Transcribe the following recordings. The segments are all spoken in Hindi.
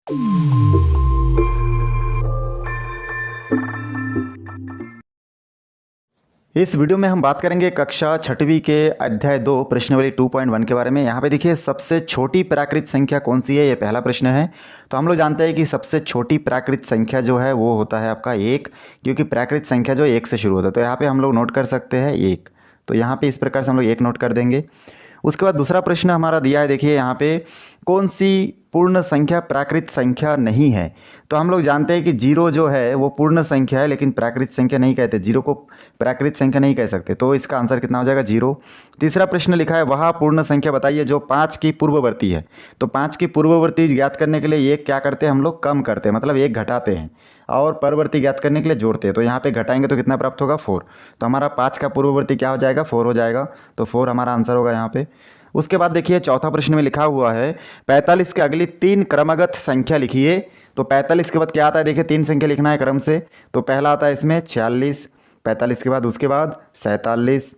इस वीडियो में हम बात करेंगे कक्षा छठवीं के अध्याय 2 प्रश्नावली 2.1 के बारे में। यहाँ पे देखिए सबसे छोटी प्राकृत संख्या कौन सी है, ये पहला प्रश्न है। तो हम लोग जानते हैं कि सबसे छोटी प्राकृत संख्या जो है वो होता है आपका 1, क्योंकि प्राकृत संख्या जो 1 से शुरू होता है। तो यहाँ पे हम लोग नोट कर सकते हैं 1। तो यहाँ पे इस प्रकार से हम लोग 1 नोट कर देंगे। उसके बाद दूसरा प्रश्न हमारा दिया है, देखिए यहाँ पे कौन सी पूर्ण संख्या प्राकृत संख्या नहीं है। तो हम लोग जानते हैं कि 0 जो है वो पूर्ण संख्या है, लेकिन प्राकृत संख्या नहीं कहते, 0 को प्राकृत संख्या नहीं कह सकते। तो इसका आंसर कितना हो जाएगा, 0। तीसरा प्रश्न लिखा है वह पूर्ण संख्या बताइए जो 5 की पूर्ववर्ती है। तो 5 की पूर्ववर्ती ज्ञात करने के लिए 1 क्या करते हैं हम लोग, कम करते हैं, मतलब 1 घटाते हैं, और परवर्ती ज्ञात करने के लिए जोड़ते हैं। तो यहाँ पे घटाएंगे तो कितना प्राप्त होगा, 4। तो हमारा 5 का पूर्ववर्ती क्या हो जाएगा, 4 हो जाएगा। तो 4 हमारा आंसर होगा यहाँ पे। उसके बाद देखिए चौथा प्रश्न में लिखा हुआ है 45 के अगली 3 क्रमगत संख्या लिखिए। तो 45 के बाद क्या आता है, देखिए 3 संख्या लिखना है क्रम से। तो पहला आता है इसमें 46, 45 के बाद उसके बाद 47,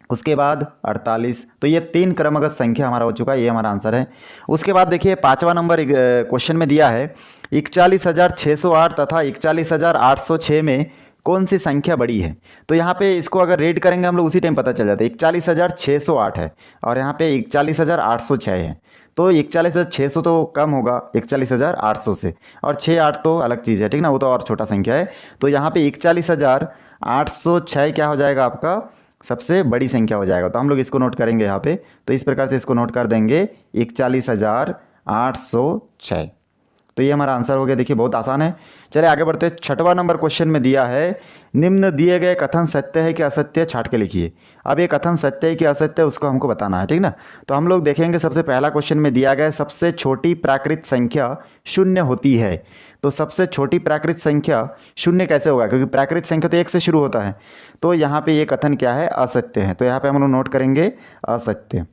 उसके बाद 48। तो ये 3 क्रमगत संख्या हमारा हो चुका है, ये हमारा आंसर है। उसके बाद देखिए 5वां नंबर क्वेश्चन में दिया है 41,608 तथा 41,806 में कौन सी संख्या बड़ी है। तो यहाँ पे इसको अगर रेड करेंगे हम लोग उसी टाइम पता चल जाता है। 41,608 है और यहाँ पे 41,806 है। तो 41,600 तो कम होगा 41,800 से, और 6-8 तो अलग चीज़ है, ठीक ना, वो तो और छोटा संख्या है। तो यहाँ पे 41,806 क्या हो जाएगा आपका, सबसे बड़ी संख्या हो जाएगा। तो हम लोग इसको नोट करेंगे यहाँ पे। तो इस प्रकार से इसको नोट कर देंगे 41,806। तो ये हमारा आंसर हो गया। देखिए बहुत आसान है। चलिए आगे बढ़ते हैं। 6वां नंबर क्वेश्चन में दिया है निम्न दिए गए कथन सत्य है कि असत्य, छाट के लिखिए। अब ये कथन सत्य है कि असत्य है उसको हमको बताना है, ठीक ना। तो हम लोग देखेंगे सबसे पहला क्वेश्चन में दिया गया सबसे छोटी प्राकृत संख्या 0 होती है। तो सबसे छोटी प्राकृत संख्या 0 कैसे होगा, क्योंकि प्राकृत संख्या तो 1 से शुरू होता है। तो यहाँ पे ये कथन क्या है, असत्य है। तो यहाँ पे हम लोग नोट करेंगे असत्य।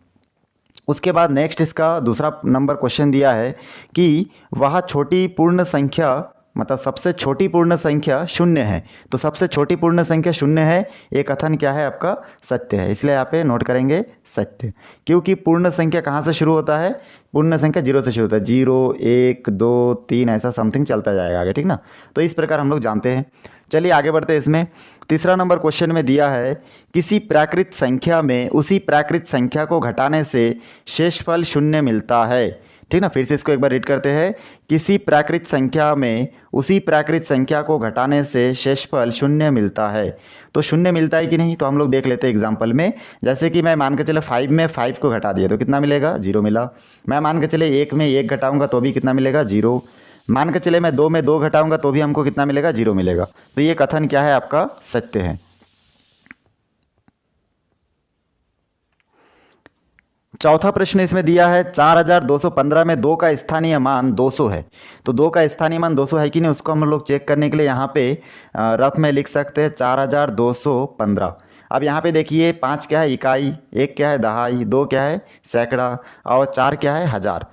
उसके बाद नेक्स्ट इसका दूसरा नंबर क्वेश्चन दिया है कि वह छोटी पूर्ण संख्या, मतलब सबसे छोटी पूर्ण संख्या 0 है। तो सबसे छोटी पूर्ण संख्या 0 है, ये कथन क्या है आपका, सत्य है। इसलिए यहाँ पे नोट करेंगे सत्य, क्योंकि पूर्ण संख्या कहाँ से शुरू होता है, पूर्ण संख्या 0 से शुरू होता है। 0, 1, 2, 3 ऐसा समथिंग चलता जाएगा आगे, ठीक ना। तो इस प्रकार हम लोग जानते हैं। चलिए आगे बढ़ते हैं। इसमें तीसरा नंबर क्वेश्चन में दिया है किसी प्राकृत संख्या में उसी प्राकृत संख्या को घटाने से शेषफल 0 मिलता है, ठीक ना। फिर से इसको एक बार रीड करते हैं। किसी प्राकृत संख्या में उसी प्राकृत संख्या को घटाने से शेषफल 0 मिलता है। तो 0 मिलता है कि नहीं, तो हम लोग देख लेते हैं एग्जाम्पल में। जैसे कि मैं मान के चले 5 में 5 को घटा दिया तो कितना मिलेगा, 0 मिला। मैं मान के चले 1 में 1 घटाऊंगा तो भी कितना मिलेगा, 0। मान के चले मैं 2 में 2 घटाऊंगा तो भी हमको कितना मिलेगा, 0 मिलेगा। तो ये कथन क्या है आपका, सत्य है। चौथा प्रश्न इसमें दिया है 4215 में 2 का स्थानीय मान 200 है। तो 2 का स्थानीय मान 200 है कि नहीं, उसको हम लोग चेक करने के लिए यहाँ पे रफ में लिख सकते हैं 4215। अब यहाँ पे देखिए 5 क्या है, इकाई, 1 क्या है, दहाई, 2 क्या है, सैकड़ा, और 4 क्या है, हजार,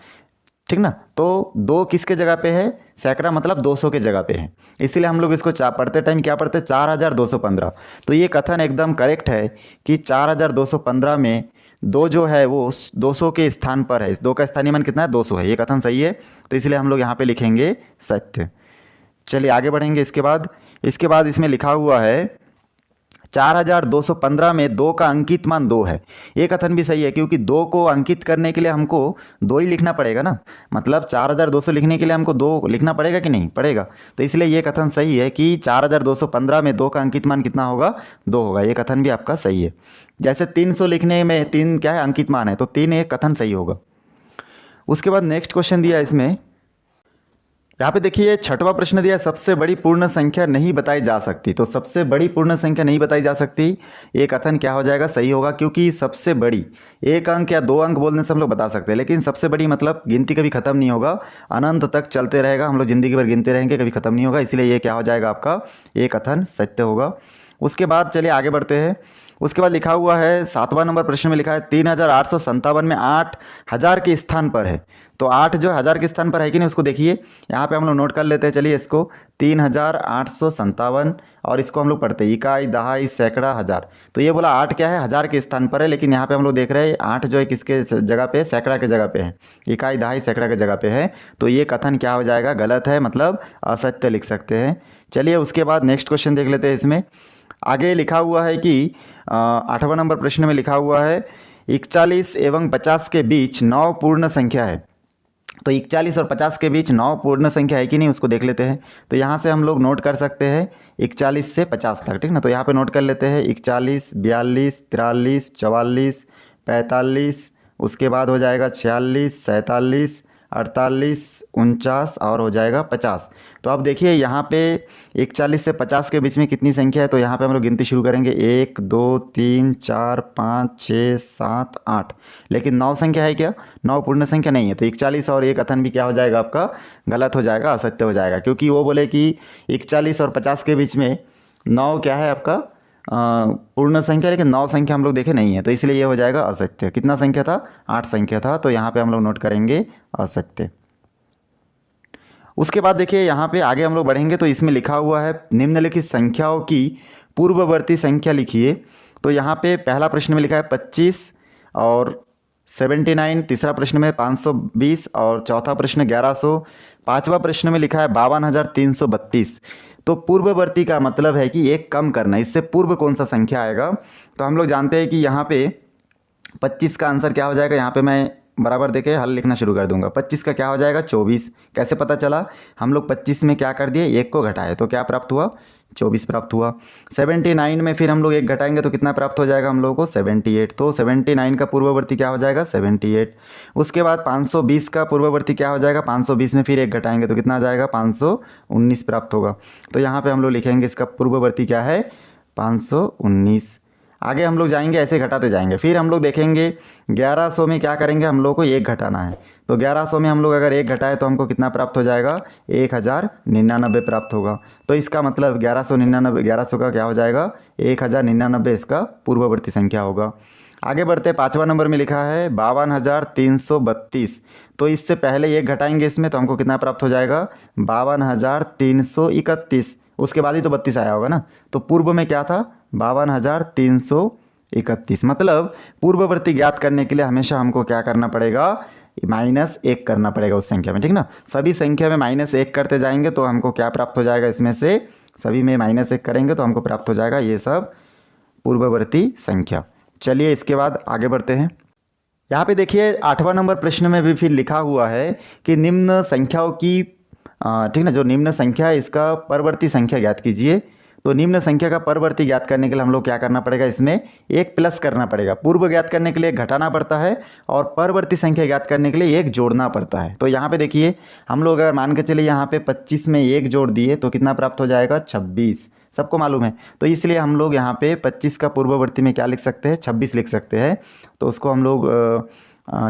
ठीक ना। तो 2 किसके जगह पे है, सैकड़ा, मतलब 200 के जगह पे है। इसीलिए हम लोग इसको पढ़ते टाइम क्या पढ़ते हैं, 4215। तो ये कथन एकदम करेक्ट है कि 4215 में 2 जो है वो 200 के स्थान पर है। 2 का स्थानीय मान कितना है, 200 है। ये कथन सही है। तो इसलिए हम लोग यहाँ पे लिखेंगे सत्य। चलिए आगे बढ़ेंगे। इसके बाद इसमें लिखा हुआ है 4215 में 2 का अंकित मान 2 है। ये कथन भी सही है, क्योंकि 2 को अंकित करने के लिए हमको 2 ही लिखना पड़ेगा ना। मतलब 4200 लिखने के लिए हमको 2 लिखना पड़ेगा कि नहीं, पड़ेगा। तो इसलिए ये कथन सही है कि 4215 में 2 का अंकित मान कितना होगा, 2 होगा। ये कथन भी आपका सही है। जैसे 300 लिखने में 3 क्या है, अंकित मान है, तो 3 एक कथन सही होगा। उसके बाद नेक्स्ट क्वेश्चन दिया इसमें, यहाँ पे देखिए 6वां प्रश्न दिया सबसे बड़ी पूर्ण संख्या नहीं बताई जा सकती। तो सबसे बड़ी पूर्ण संख्या नहीं बताई जा सकती, ये कथन क्या हो जाएगा, सही होगा। क्योंकि सबसे बड़ी 1 अंक या 2 अंक बोलने से हम लोग बता सकते हैं, लेकिन सबसे बड़ी मतलब गिनती कभी खत्म नहीं होगा, अनंत तक चलते रहेगा, हम लोग जिंदगी भर गिनते रहेंगे, कभी खत्म नहीं होगा। इसलिए ये क्या हो जाएगा आपका, ये कथन सत्य होगा। उसके बाद चलिए आगे बढ़ते हैं। उसके बाद लिखा हुआ है 7वां नंबर प्रश्न में लिखा है 3857 में 8000 के स्थान पर है। तो 8 जो 1000 के स्थान पर है कि नहीं उसको देखिए, यहाँ पे हम लोग नोट कर लेते हैं। चलिए इसको 3857 और इसको हम लोग पढ़ते हैं इकाई, दहाई, सैकड़ा, हज़ार। तो ये बोला 8 क्या है, 1000 के स्थान पर है, लेकिन यहाँ पे हम लोग देख रहे हैं 8 जो है किसके जगह पे है, सैकड़ा के जगह पे है, इकाई, दहाई, सैकड़ा के जगह पे है। तो ये कथन क्या हो जाएगा, गलत है, मतलब असत्य लिख सकते हैं। चलिए उसके बाद नेक्स्ट क्वेश्चन देख लेते हैं। इसमें आगे लिखा हुआ है कि 8वां नंबर प्रश्न में लिखा हुआ है 41 एवं 50 के बीच 9 पूर्ण संख्या है। तो 41 और 50 के बीच 9 पूर्ण संख्या है कि नहीं उसको देख लेते हैं। तो यहाँ से हम लोग नोट कर सकते हैं 41 से 50 तक, ठीक ना। तो यहाँ पे नोट कर लेते हैं 41, 42, 43, 44, 45, उसके बाद हो जाएगा 46, 47, 48, 49 और हो जाएगा 50। तो अब देखिए यहाँ पे 41 से 50 के बीच में कितनी संख्या है। तो यहाँ पे हम लोग गिनती शुरू करेंगे 1, 2, 3, 4, 5, 6, 7, 8, लेकिन 9 संख्या है क्या, 9 पूर्ण संख्या नहीं है। तो 41 और ये कथन भी क्या हो जाएगा आपका, गलत हो जाएगा, असत्य हो जाएगा, क्योंकि वो बोले कि 41 और 50 के बीच में 9 क्या है आपका पूर्ण संख्या, लेकिन 9 संख्या हम लोग देखे नहीं है, तो इसलिए ये हो जाएगा असत्य। कितना संख्या था, 8 संख्या था, तो यहाँ पे हम लोग नोट करेंगे असत्य। उसके बाद देखिए यहाँ पे आगे हम लोग बढ़ेंगे तो इसमें लिखा हुआ है निम्नलिखित संख्याओं की पूर्ववर्ती संख्या लिखिए। तो यहाँ पे पहला प्रश्न में लिखा है 25 और 79, तीसरा प्रश्न में 520 और चौथा प्रश्न 1100, पांचवा प्रश्न में लिखा है 52,332। तो पूर्ववर्ती का मतलब है कि एक कम करना, इससे पूर्व कौन सा संख्या आएगा। तो हम लोग जानते हैं कि यहाँ पे 25 का आंसर क्या हो जाएगा, यहाँ पे मैं बराबर देके हल लिखना शुरू कर दूंगा। 25 का क्या हो जाएगा 24। कैसे पता चला, हम लोग 25 में क्या कर दिए, एक को घटाए, तो क्या प्राप्त हुआ, 24 प्राप्त हुआ। 79 में फिर हम लोग एक घटाएंगे तो कितना प्राप्त हो जाएगा हम लोगों को, 78। तो 79 का पूर्ववर्ती क्या हो जाएगा, 78। उसके बाद 520 का पूर्ववर्ती क्या हो जाएगा, 520 में फिर एक घटाएंगे तो कितना आ जाएगा, 519 प्राप्त होगा। तो यहाँ पर हम लोग लिखेंगे इसका पूर्ववर्ती क्या है, 519। आगे हम लोग जाएंगे, ऐसे घटाते जाएंगे। फिर हम लोग देखेंगे 1100 में क्या करेंगे, हम लोग को एक घटाना है। तो 1100 में हम लोग अगर एक घटाए तो हमको कितना प्राप्त हो जाएगा, 1099 प्राप्त होगा। तो इसका मतलब 1100 का क्या हो जाएगा, 1099 इसका पूर्ववर्ती संख्या होगा। आगे बढ़ते, 5वां नंबर में लिखा है 52,332। तो इससे पहले एक घटाएंगे इसमें तो हमको कितना प्राप्त हो जाएगा, 52,331। उसके बाद ही तो 32 आया होगा ना। तो पूर्व में क्या था, 52,331। मतलब पूर्ववर्ती ज्ञात करने के लिए हमेशा हमको क्या करना पड़ेगा, -1 करना पड़ेगा उस संख्या में, ठीक ना। सभी संख्या में -1 करते जाएंगे तो हमको क्या प्राप्त हो जाएगा, इसमें से सभी में -1 करेंगे तो हमको प्राप्त हो जाएगा ये सब पूर्ववर्ती संख्या। चलिए इसके बाद आगे बढ़ते हैं। यहाँ पे देखिए 8वां नंबर प्रश्न में भी फिर लिखा हुआ है कि निम्न संख्याओं की ठीक ना, जो निम्न संख्या है इसका परवर्ती संख्या ज्ञात कीजिए। तो निम्न संख्या का परवर्ती ज्ञात करने के लिए हम लोग क्या करना पड़ेगा, इसमें एक प्लस करना पड़ेगा। पूर्व ज्ञात करने के लिए एक घटाना पड़ता है और परवर्ती संख्या ज्ञात करने के लिए एक जोड़ना पड़ता है। तो यहाँ पे देखिए हम लोग अगर मान के चलिए यहाँ पे 25 में एक जोड़ दिए तो कितना प्राप्त हो जाएगा, 26, सबको मालूम है। तो इसलिए हम लोग यहाँ पे 25 का पूर्ववर्ती में क्या लिख सकते हैं, 26 लिख सकते हैं। तो उसको हम लोग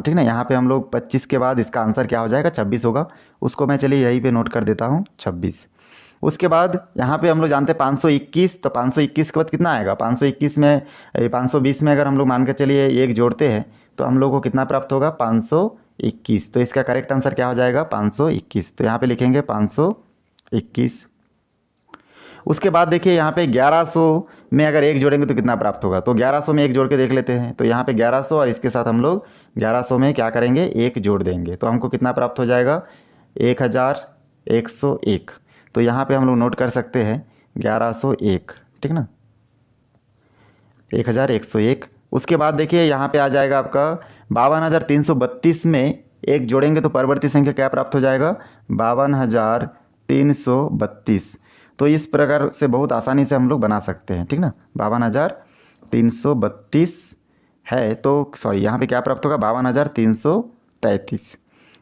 ठीक ना, यहाँ पे हम लोग 25 के बाद इसका आंसर क्या हो जाएगा, 26 होगा। उसको मैं चलिए यहीं पे नोट कर देता हूँ, 26। उसके बाद यहाँ पे हम लोग जानते हैं 521। तो 521 के बाद कितना आएगा, 521 में 520 में अगर हम लोग मान के चलिए एक जोड़ते हैं तो हम लोग को कितना प्राप्त होगा, 521। तो इसका करेक्ट आंसर क्या हो जाएगा, 521। तो यहाँ पे लिखेंगे 521। उसके बाद देखिए यहाँ पे 1100 में अगर एक जोड़ेंगे तो कितना प्राप्त होगा। तो 1100 में एक जोड़ के देख लेते हैं। तो यहाँ पे 1100 और इसके साथ हम लोग 1100 में क्या करेंगे, एक जोड़ देंगे तो हमको कितना प्राप्त हो जाएगा, 1101। तो यहाँ पे हम लोग नोट कर सकते हैं 1101, ठीक ना, 1101। उसके बाद देखिए यहाँ पे आ जाएगा आपका 52,332 में एक जोड़ेंगे तो परवर्ती संख्या क्या प्राप्त हो जाएगा, 52,332। तो इस प्रकार से बहुत आसानी से हम लोग बना सकते हैं, ठीक ना। 52,332 है तो सॉरी यहाँ पे क्या प्राप्त होगा, 52,333।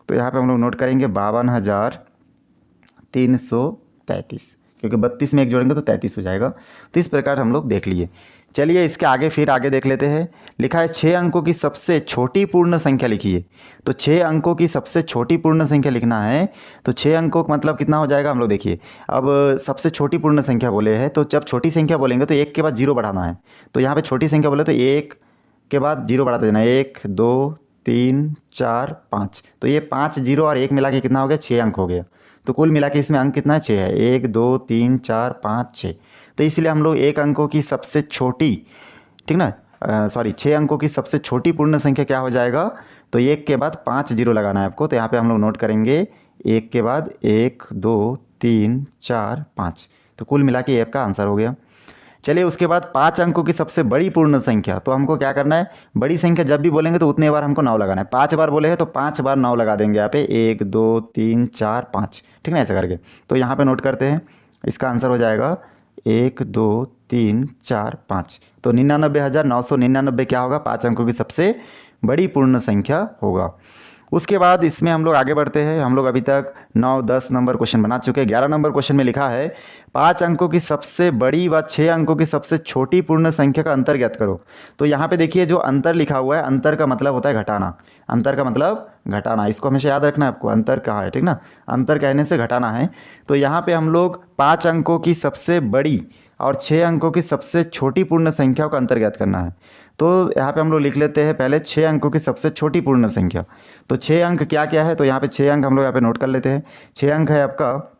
तो यहाँ पे हम लोग नोट करेंगे 52,333, क्योंकि 32 में एक जोड़ेंगे तो 33 हो जाएगा। तो इस प्रकार हम लोग देख लिए। चलिए इसके आगे फिर आगे देख लेते हैं। लिखा है 6 अंकों की सबसे छोटी पूर्ण संख्या लिखिए। तो 6 अंकों की सबसे छोटी पूर्ण संख्या लिखना है। तो 6 अंकों का मतलब कितना हो जाएगा, हम लोग देखिए। अब सबसे छोटी पूर्ण संख्या बोले हैं, तो जब छोटी संख्या बोलेंगे तो 1 के बाद 0 बढ़ाना है। तो यहाँ पे छोटी संख्या बोले तो 1 के बाद 0 बढ़ाते जाना है। 1 2 3 4 5। तो ये 5 0 और 1 मिला के कितना हो गया, 6 अंक हो गया। तो कुल मिला के इसमें अंक कितना, 6 है। 1 2 3 4 5 6। तो इसलिए हम लोग 1 अंकों की सबसे छोटी, ठीक ना, सॉरी 6 अंकों की सबसे छोटी पूर्ण संख्या क्या हो जाएगा, तो 1 के बाद 5 0 लगाना है आपको। तो यहाँ पे हम लोग नोट करेंगे 1 के बाद 1 2 3 4 5। तो कुल मिला के आपका आंसर हो गया। चलिए उसके बाद 5 अंकों की सबसे बड़ी पूर्ण संख्या। तो हमको क्या करना है, बड़ी संख्या जब भी बोलेंगे तो उतने बार हमको 9 लगाना है। 5 बार बोले हैं तो 5 बार 9 लगा देंगे यहाँ पे, 1 2 3 4 5, ठीक ना, ऐसा करके। तो यहाँ पे नोट करते हैं, इसका आंसर हो जाएगा 1 2 3 4 5। तो 99,999 क्या होगा, 5 अंकों की सबसे बड़ी पूर्ण संख्या होगा। उसके बाद इसमें हम लोग आगे बढ़ते हैं। हम लोग अभी तक 9 10 नंबर क्वेश्चन बना चुके हैं। 11 नंबर क्वेश्चन में लिखा है 5 अंकों की सबसे बड़ी व 6 अंकों की सबसे छोटी पूर्ण संख्या का अंतर ज्ञात करो। तो यहाँ पे देखिए जो अंतर लिखा हुआ है, अंतर का मतलब होता है घटाना। अंतर का मतलब घटाना, इसको हमेशा याद रखना है आपको। अंतर कहाँ है, ठीक ना, अंतर कहने से घटाना है। तो यहाँ पे हम लोग 5 अंकों की सबसे बड़ी और 6 अंकों की सबसे छोटी पूर्ण संख्याओं का अंतर ज्ञात करना है। तो यहाँ पे हम लोग लिख लेते हैं पहले 6 अंकों की सबसे छोटी पूर्ण संख्या। तो 6 अंक क्या क्या है, तो यहाँ पे 6 अंक हम लोग यहाँ पे नोट कर लेते हैं। 6 अंक है आपका,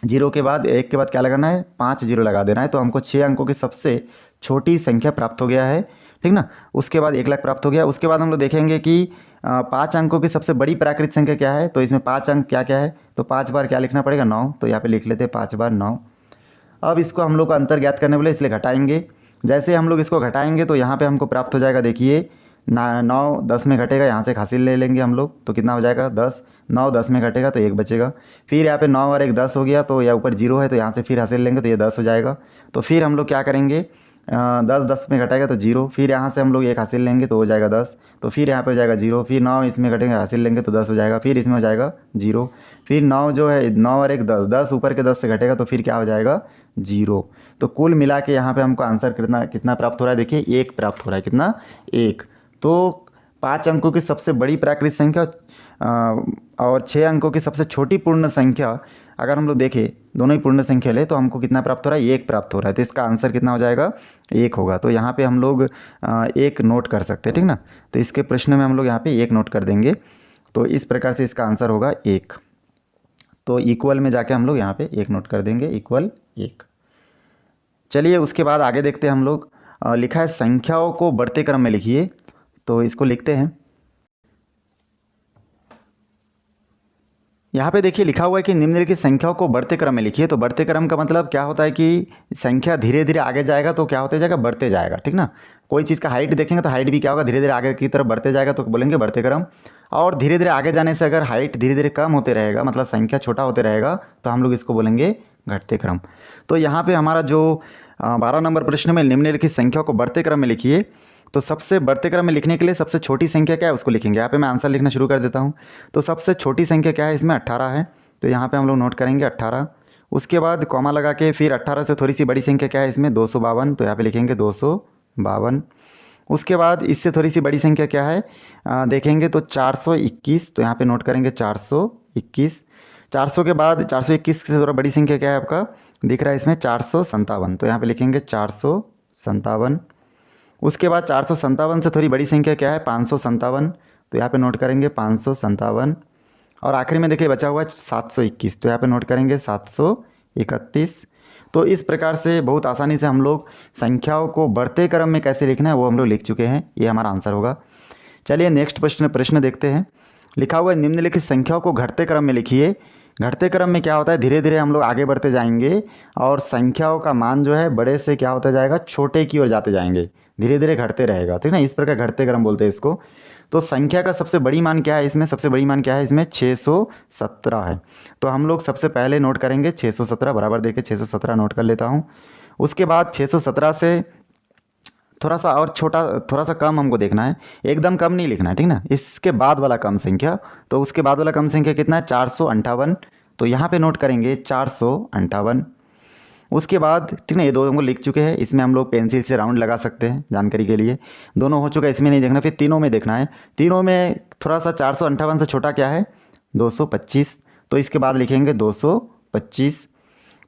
0 के बाद 1 के बाद क्या लगाना है, 5 0 लगा देना है। तो हमको 6 अंकों की सबसे छोटी संख्या प्राप्त हो गया है, ठीक ना। उसके बाद 1 लाख प्राप्त हो गया। उसके बाद हम लोग देखेंगे कि 5 अंकों की सबसे बड़ी प्राकृत संख्या क्या है। तो इसमें 5 अंक क्या क्या है, तो 5 बार क्या लिखना पड़ेगा, 9। तो यहाँ पे लिख लेते हैं 5 बार 9। अब इसको हम लोग को अंतर ज्ञात करने बोले, इसलिए घटाएंगे। जैसे हम लोग इसको घटाएंगे तो यहाँ पे हमको प्राप्त हो जाएगा, देखिए 9 10 में घटेगा, यहाँ से एक हासिल ले लेंगे हम लोग। तो कितना हो जाएगा 10। 9 10 में घटेगा तो 1 बचेगा। फिर यहाँ पे 9 और 1 10 हो गया, तो यहाँ ऊपर 0 है तो यहाँ से फिर हासिल लेंगे तो ये 10 हो जाएगा। तो फिर हम लोग क्या करेंगे, 10 10 में घटेगा तो 0। फिर यहाँ से हम लोग 1 हासिल लेंगे तो हो जाएगा 10। तो फिर यहाँ पे हो जाएगा 0। फिर 9 इसमें घटेंगे, हासिल लेंगे तो 10 हो जाएगा। फिर इसमें हो जाएगा 0। फिर 9 जो है, 9 और 1 10, 10 ऊपर के 10 से घटेगा तो फिर क्या हो जाएगा 0। तो कुल मिला के यहाँ पे हमको आंसर कितना कितना प्राप्त हो रहा है, देखिए 1 प्राप्त हो रहा है। कितना, 1। तो 5 अंकों की सबसे बड़ी प्राकृत संख्या और 6 अंकों की सबसे छोटी पूर्ण संख्या अगर हम लोग देखें, दोनों ही पूर्ण संख्या ले, तो हमको कितना प्राप्त हो रहा है, 1 प्राप्त हो रहा है। तो इसका आंसर कितना हो जाएगा, 1 होगा। तो यहाँ पे हम लोग 1 नोट कर सकते हैं, ठीक ना। तो इसके प्रश्न में हम लोग यहाँ पे 1 नोट कर देंगे। तो इस प्रकार से इसका आंसर होगा 1। तो इक्वल में जाके हम लोग यहाँ पे 1 नोट कर देंगे, इक्वल 1। चलिए उसके बाद आगे देखते हैं हम लोग। लिखा है संख्याओं को बढ़ते क्रम में लिखिए। तो इसको लिखते हैं। यहाँ पे देखिए लिखा हुआ है कि निम्नलिखित संख्याओं को बढ़ते क्रम में लिखिए। तो बढ़ते क्रम का मतलब क्या होता है कि संख्या धीरे धीरे आगे जाएगा तो क्या होते जाएगा, बढ़ते जाएगा, ठीक ना। कोई चीज़ का हाइट देखेंगे तो हाइट भी क्या होगा, धीरे धीरे आगे की तरफ बढ़ते जाएगा तो बोलेंगे बढ़ते क्रम। और धीरे धीरे आगे जाने से अगर हाइट धीरे धीरे कम होते रहेगा, मतलब संख्या छोटा होते रहेगा, तो हम लोग इसको बोलेंगे घटते क्रम। तो यहाँ पे हमारा जो 12 नंबर प्रश्न में निम्नलिखित संख्याओं को बढ़ते क्रम में लिखिए। तो सबसे बढ़ते क्रम में लिखने के लिए सबसे छोटी संख्या क्या है उसको लिखेंगे। यहाँ पे मैं आंसर लिखना शुरू कर देता हूँ। तो सबसे छोटी संख्या क्या है, इसमें 18 है। तो यहाँ पे हम लोग नोट करेंगे 18। उसके बाद कॉमा लगा के फिर 18 से थोड़ी सी बड़ी संख्या क्या है, इसमें 252। तो यहाँ पे लिखेंगे 252। उसके बाद इससे थोड़ी सी बड़ी संख्या क्या है, देखेंगे तो 421। तो यहाँ पे नोट करेंगे 421। 400 के बाद 421 से थोड़ा बड़ी संख्या क्या है आपका, दिख रहा है इसमें 457। तो यहाँ पे लिखेंगे 457। उसके बाद 457 से थोड़ी बड़ी संख्या क्या है, 557। तो यहाँ पे नोट करेंगे 557। और आखिरी में देखिए बचा हुआ है 721। तो यहाँ पे नोट करेंगे 731। तो इस प्रकार से बहुत आसानी से हम लोग संख्याओं को बढ़ते क्रम में कैसे लिखना है वो हम लोग लिख चुके हैं। ये हमारा आंसर होगा। चलिए नेक्स्ट प्रश्न देखते हैं। लिखा हुआ है निम्नलिखित संख्याओं को घटते क्रम में लिखिए। घटते क्रम में क्या होता है, धीरे धीरे हम लोग आगे बढ़ते जाएंगे और संख्याओं का मान जो है बड़े से क्या होता जाएगा, छोटे की ओर जाते जाएंगे, धीरे धीरे घटते रहेगा, ठीक ना। इस प्रकार घटते क्रम बोलते हैं इसको। तो संख्या का सबसे बड़ी मान क्या है, इसमें सबसे बड़ी मान क्या है, इसमें 617 है। तो हम लोग सबसे पहले नोट करेंगे 617 बराबर देके 617 नोट कर लेता हूँ। उसके बाद 617 से थोड़ा सा और छोटा, थोड़ा सा कम हमको देखना है, एकदम कम नहीं लिखना है, ठीक ना। इसके बाद वाला कम संख्या, तो उसके बाद वाला कम संख्या कितना है, 458। तो यहाँ पे नोट करेंगे 458। उसके बाद ठीक ना, ये दो हमको लिख चुके हैं, इसमें हम लोग पेंसिल से राउंड लगा सकते हैं जानकारी के लिए। दोनों हो चुका है, इसमें नहीं देखना, फिर तीनों में देखना है। तीनों में थोड़ा सा 458 से छोटा क्या है, 225, तो इसके बाद लिखेंगे 225।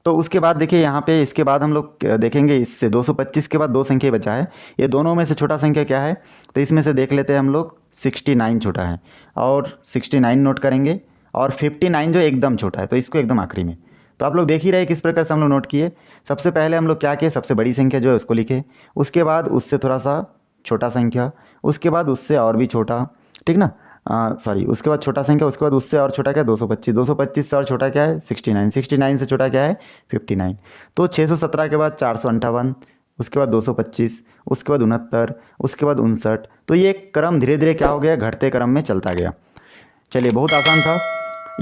तो उसके बाद देखिए यहाँ पे, इसके बाद हम लोग देखेंगे इससे 225 के बाद दो संख्या बचा है, ये दोनों में से छोटा संख्या क्या है, तो इसमें से देख लेते हैं हम लोग 69 छोटा है, और 69 नोट करेंगे, और 59 जो एकदम छोटा है तो इसको एकदम आखिरी में। तो आप लोग देख ही रहे किस प्रकार से हम लोग नोट किए। सबसे पहले हम लोग क्या किए, सबसे बड़ी संख्या जो है उसको लिखे, उसके बाद उससे थोड़ा सा छोटा संख्या, उसके बाद उससे और भी छोटा, ठीक ना, सॉरी, उसके बाद छोटा संख्या, उसके बाद उससे और छोटा क्या है 225, 225 से और छोटा क्या है 69, 69 से छोटा क्या है 59। तो 617 के बाद 458, उसके बाद 225, उसके बाद 69, उसके बाद 59। तो ये क्रम धीरे धीरे क्या हो गया, घटते क्रम में चलता गया। चलिए, बहुत आसान था।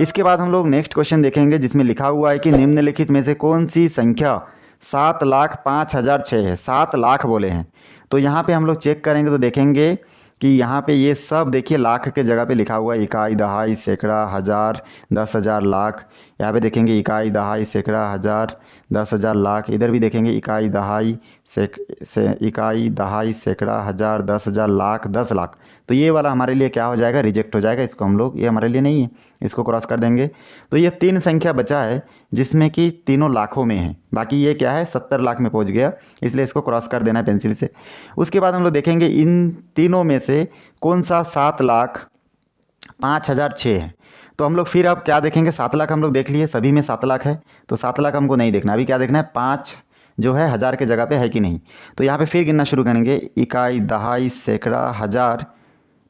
इसके बाद हम लोग नेक्स्ट क्वेश्चन देखेंगे, जिसमें लिखा हुआ है कि निम्नलिखित में से कौन सी संख्या 7,05,006 है। 7 लाख बोले हैं, तो यहाँ पे हम लोग चेक करेंगे तो देखेंगे कि यहाँ पे ये सब देखिए लाख के जगह पे लिखा हुआ है, इकाई, दहाई, सैकड़ा, हज़ार, 10,000, लाख। यहाँ पे देखेंगे इकाई, दहाई, सैकड़ा, हज़ार, 10,000, लाख। इधर भी देखेंगे इकाई, दहाई, इकाई, दहाई, सैकड़ा, हज़ार, 10,000, लाख, 10 लाख। तो ये वाला हमारे लिए क्या हो जाएगा, रिजेक्ट हो जाएगा, इसको हम लोग, ये हमारे लिए नहीं है, इसको क्रॉस कर देंगे। तो ये 3 संख्या बचा है जिसमें कि तीनों लाखों में है, बाकी ये क्या है 70 लाख में पहुंच गया, इसलिए इसको क्रॉस कर देना है पेंसिल से। उसके बाद हम लोग देखेंगे इन तीनों में से कौन सा 7,05,006 है। तो हम लोग फिर अब क्या देखेंगे, 7 लाख हम लोग देख लिए, सभी में 7 लाख है, तो 7 लाख हमको नहीं देखना, अभी क्या देखना है 5 जो है हज़ार के जगह पे है कि नहीं। तो यहाँ पे फिर गिनना शुरू करेंगे, इकाई, दहाई, सैकड़ा, हज़ार,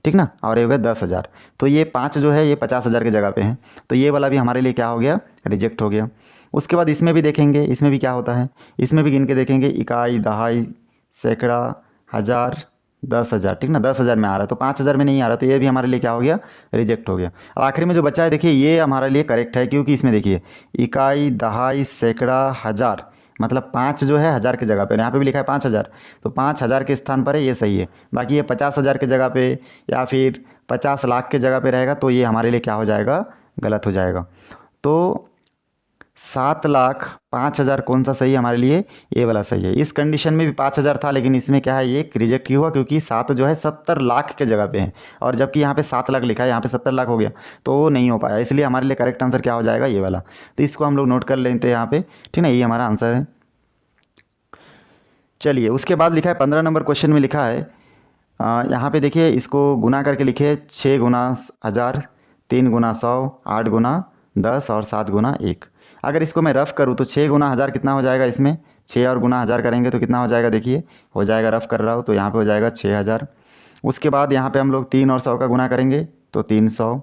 ठीक ना, और ये हो गया 10,000। तो ये 5 जो है ये 50,000 की जगह पे हैं, तो ये वाला भी हमारे लिए क्या हो गया, रिजेक्ट हो गया। उसके बाद इसमें भी देखेंगे, इसमें भी क्या होता है, इसमें भी गिन के देखेंगे, इकाई, दहाई, सैकड़ा, हज़ार, 10,000, ठीक ना, 10,000 में आ रहा है, तो 5,000 में नहीं आ रहा, तो ये भी हमारे लिए क्या हो गया, रिजेक्ट हो गया। अब आखिर में जो बचा है देखिए, ये हमारे लिए करेक्ट है, क्योंकि इसमें देखिए इकाई, दहाई, सैकड़ा, हज़ार, मतलब 5 जो है हज़ार की जगह पे, यहाँ पे भी लिखा है 5,000, तो 5,000 के स्थान पर है, ये सही है। बाकी ये 50,000 के जगह पे या फिर 50 लाख के जगह पे रहेगा, तो ये हमारे लिए क्या हो जाएगा, गलत हो जाएगा। तो 7,05,000 कौन सा सही है हमारे लिए, ये वाला सही है। इस कंडीशन में भी 5,000 था, लेकिन इसमें क्या है, ये रिजेक्ट ही हुआ, क्योंकि 7 जो है 70 लाख के जगह पे है, और जबकि यहाँ पे 7 लाख लिखा है, यहाँ पे 70 लाख हो गया, तो वो नहीं हो पाया, इसलिए हमारे लिए करेक्ट आंसर क्या हो जाएगा, ये वाला। तो इसको हम लोग नोट कर लेते हैं यहाँ पे, ठीक ना, ये हमारा आंसर है। चलिए, उसके बाद लिखा है 15 नंबर क्वेश्चन में लिखा है, यहाँ पे देखिए इसको गुना करके लिखे, 6 गुना 1000, 3 गुना 100, 8 गुना 10 और 7 गुना 1। अगर इसको मैं रफ़ करूँ तो 6 गुना 1000 कितना हो जाएगा, इसमें 6 और गुना 1000 करेंगे तो कितना हो जाएगा, देखिए हो जाएगा, रफ़ कर रहा हूँ तो यहाँ पे हो जाएगा 6,000। उसके बाद यहाँ पे हम लोग 3 और 100 का गुना करेंगे तो 300।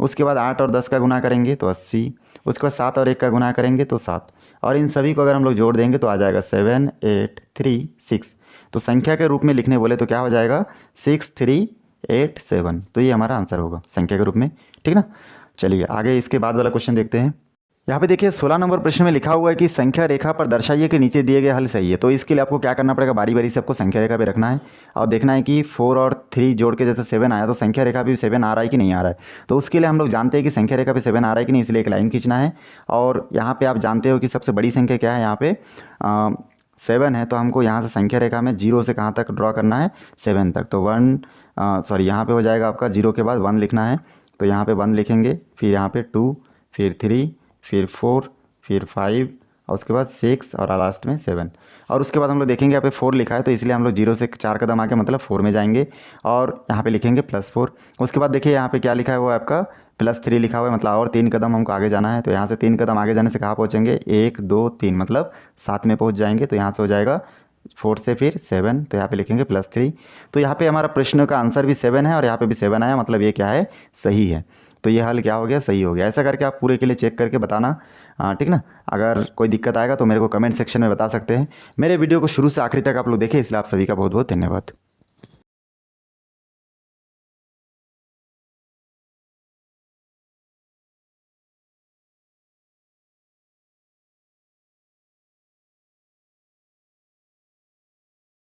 उसके बाद 8 और 10 का गुना करेंगे तो 80। उसके बाद 7 और 1 का गुना करेंगे तो 7, और इन सभी को अगर हम लोग जोड़ देंगे तो आ जाएगा 7, 8, 3, 6। तो संख्या के रूप में लिखने बोले तो क्या हो जाएगा 6, 3, 8, 7। तो ये हमारा आंसर होगा संख्या के रूप में, ठीक ना। चलिए आगे इसके बाद वाला क्वेश्चन देखते हैं। यहाँ पे देखिए 16 नंबर प्रश्न में लिखा हुआ है कि संख्या रेखा पर दर्शाइए कि नीचे दिए गए हल सही है। तो इसके लिए आपको क्या करना पड़ेगा, बारी बारी से आपको संख्या रेखा पे रखना है और देखना है कि 4 और 3 जोड़ के जैसे 7 आया तो संख्या रेखा पे 7 आ रहा है कि नहीं आ रहा है। तो उसके लिए हम लोग जानते हैं कि संख्या रेखा पे 7 आ रहा है कि नहीं, इसलिए एक लाइन खींचना है। और यहाँ पर आप जानते हो कि सबसे बड़ी संख्या क्या है, यहाँ पे 7 है, तो हमको यहाँ से संख्या रेखा में 0 से कहाँ तक ड्रॉ करना है, 7 तक। तो 1 सॉरी यहाँ पे हो जाएगा आपका 0 के बाद 1 लिखना है, तो यहाँ पे 1 लिखेंगे, फिर यहाँ पे 2, फिर 3, फिर 4, फिर 5 और उसके बाद 6 और लास्ट में 7। और उसके बाद हम लोग देखेंगे यहाँ पे 4 लिखा है, तो इसलिए हम लोग 0 से 4 कदम आके मतलब 4 में जाएंगे और यहाँ पे लिखेंगे +4। उसके बाद देखिए यहाँ पे क्या लिखा है, वो आपका +3 लिखा हुआ है, मतलब और 3 कदम हमको आगे जाना है। तो यहाँ से 3 कदम आगे जाने से कहाँ पहुँचेंगे, 1, 2, 3 मतलब 7 में पहुँच जाएंगे। तो यहाँ से हो जाएगा 4 से फिर 7, तो यहाँ पे लिखेंगे +3। तो यहाँ पे हमारा प्रश्न का आंसर भी 7 है और यहाँ पे भी 7 आया, मतलब ये क्या है, सही है। तो ये हल क्या हो गया, सही हो गया। ऐसा करके आप पूरे के लिए चेक करके बताना, ठीक ना। अगर कोई दिक्कत आएगा तो मेरे को कमेंट सेक्शन में बता सकते हैं। मेरे वीडियो को शुरू से आखिरी तक आप लोग देखें, इसलिए आप सभी का बहुत बहुत धन्यवाद।